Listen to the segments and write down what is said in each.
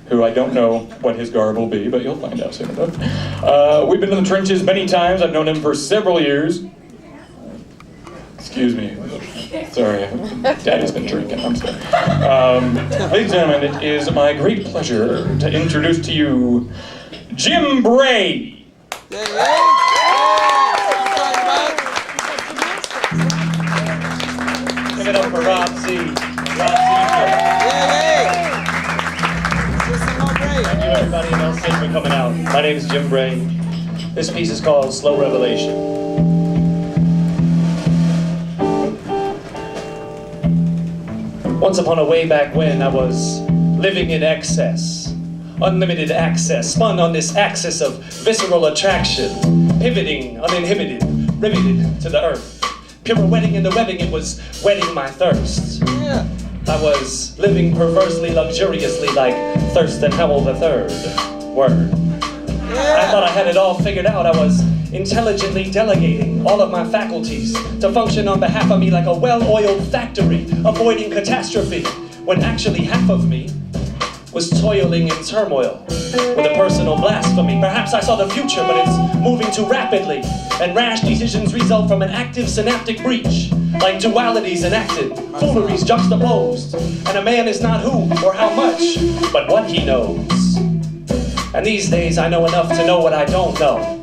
who I don't know what his garb will be, but you'll find out soon enough. We've been in the trenches many times. I've known him for several years. Excuse me. Sorry, Daddy's been drinking, I'm sorry. Ladies and gentlemen, it is my great pleasure to introduce to you Bray. Give it up for Rob C. Thank you everybody else for coming out. My name is Bray. This piece is called Slow Revelation. Once upon a way back when I was living in excess, unlimited access, spun on this axis of visceral attraction, pivoting, uninhibited, riveted to the earth. Pirouetting in the webbing, it was wetting my thirst. I was living perversely, luxuriously like Thurston Howell III. Word. I thought I had it all figured out. I was intelligently delegating all of my faculties to function on behalf of me like a well-oiled factory, avoiding catastrophe, when actually half of me was toiling in turmoil with a personal blasphemy. Perhaps I saw the future, but it's moving too rapidly, and rash decisions result from an active synaptic breach, like dualities enacted, fooleries juxtaposed, and a man is not who or how much, but what he knows. And these days I know enough to know what I don't know.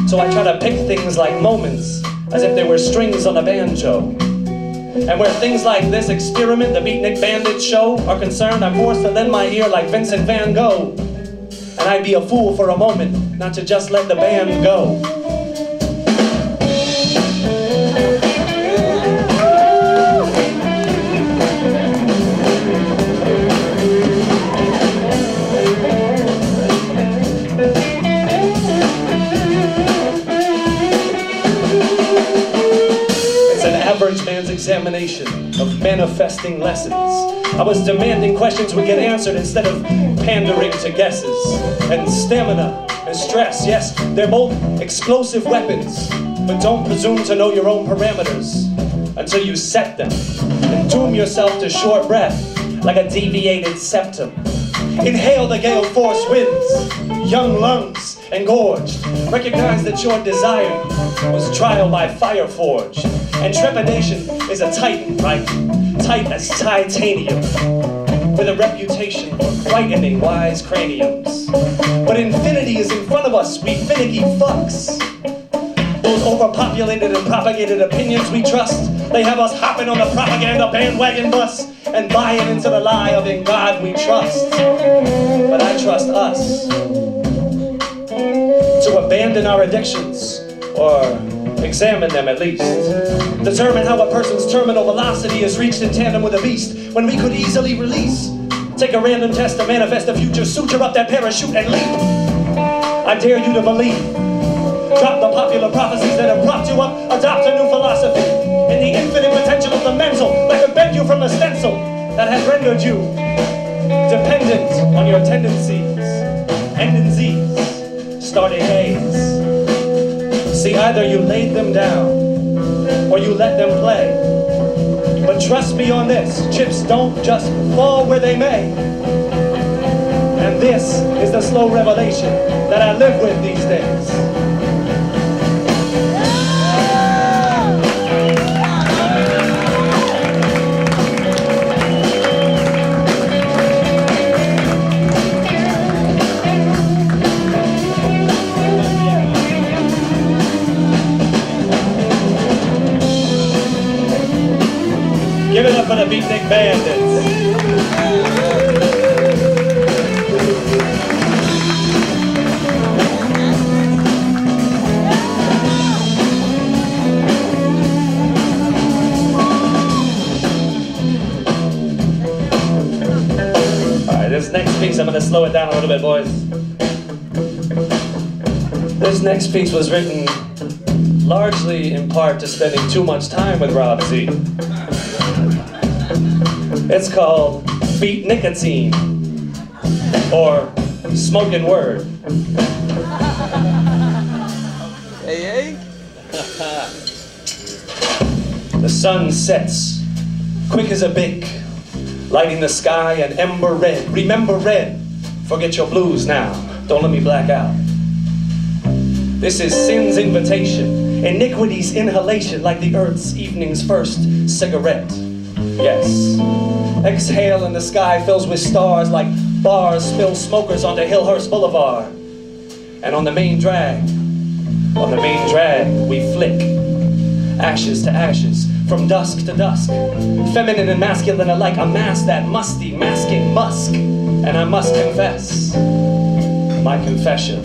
So I try to pick things like moments as if they were strings on a banjo. And where things like this experiment, the Beatnik Bandit show, are concerned, I'm forced to lend my ear like Vincent Van Gogh. And I'd be a fool for a moment not to just let the band go. Average man's examination of manifesting lessons. I was demanding questions would get answered instead of pandering to guesses. And stamina and stress, yes, they're both explosive weapons, but don't presume to know your own parameters until you set them and doom yourself to short breath like a deviated septum. Inhale the gale force winds, young lungs engorged. Recognize that your desire was trial by fire forged. And trepidation is a titan, right? Tight as titanium, with a reputation for frightening wise craniums. But infinity is in front of us, we finicky fucks. Those overpopulated and propagated opinions we trust, they have us hopping on the propaganda bandwagon bus and buying into the lie of in God we trust. But I trust us to abandon our addictions, or examine them at least. Determine how a person's terminal velocity is reached in tandem with a beast, when we could easily release. Take a random test to manifest the future, suture up that parachute and leap. I dare you to believe. Drop the popular prophecies that have propped you up, adopt a new philosophy. In the infinite potential of the mental that could bend you from the stencil that has rendered you dependent on your tendencies, tendencies, starting days. See, either you laid them down, or you let them play. But trust me on this, chips don't just fall where they may. And this is the slow revelation that I live with these days. Give it up for the Beatnik Bandits. Alright, this next piece, I'm going to slow it down a little bit, boys. This next piece was written largely in part to spending too much time with Rob Z. It's called Beat Nicotine, or Smokin Word. Hey, hey. The sun sets, quick as a bick, lighting the sky an ember red. Remember red, Forget your blues now, don't let me black out. This is sin's invitation, iniquity's inhalation, like the earth's evening's first cigarette. Yes, exhale and the sky fills with stars like bars spill smokers onto Hillhurst Boulevard. And on the main drag, we flick, ashes to ashes, from dusk to dusk, feminine and masculine alike, a mask that musty, masking musk. And I must confess, my confession.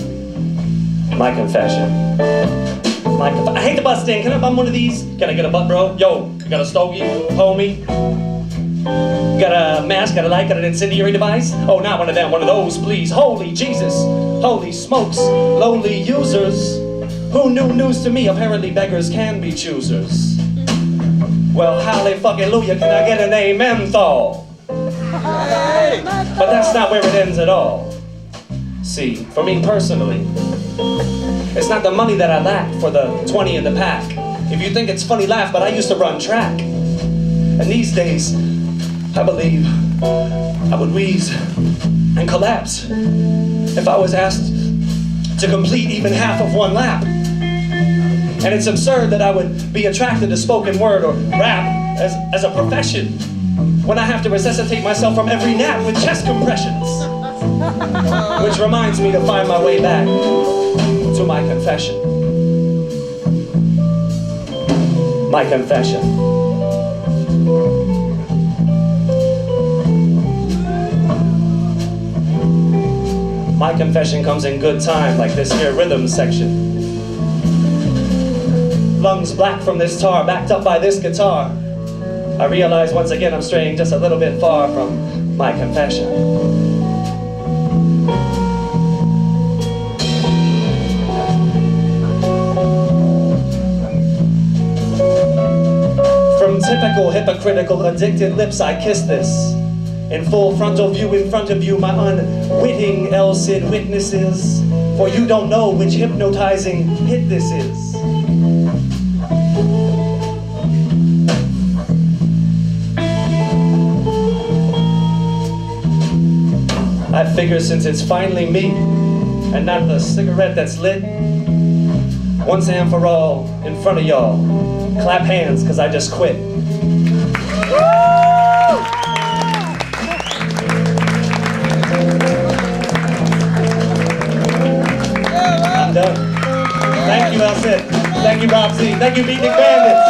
I hate to bust in, can I bum one of these? Can I get a butt, bro? Yo, you got a stogie, homie? Got a mask, got a light, got an incendiary device? Oh, not one of them, one of those, please. Holy Jesus, holy smokes, lonely users. Who knew news to me? Apparently beggars can be choosers. Well, hallelujah, can I get an amen, thaw? But that's not where it ends at all. See, for me personally, it's not the money that I lack for the 20 in the pack. If you think it's funny, laugh, but I used to run track. And these days, I believe I would wheeze and collapse if I was asked to complete even half of one lap. And it's absurd that I would be attracted to spoken word or rap as a profession when I have to resuscitate myself from every nap with chest compressions. Which reminds me to find my way back to my confession. My confession. My confession comes in good time, like this here rhythm section. Lungs black from this tar, backed up by this guitar. I realize once again I'm straying just a little bit far from my confession. From typical hypocritical addicted lips I kiss this. In full frontal view in front of you, my unwitting El-Cid witnesses. For you don't know which hypnotizing hit this is. I figure since it's finally me, and not the cigarette that's lit, once and for all, in front of y'all, clap hands, cause I just quit. I'm done. Thank you, El-Cid. Thank you, Rob Z. Thank you, Beatnik Bandits.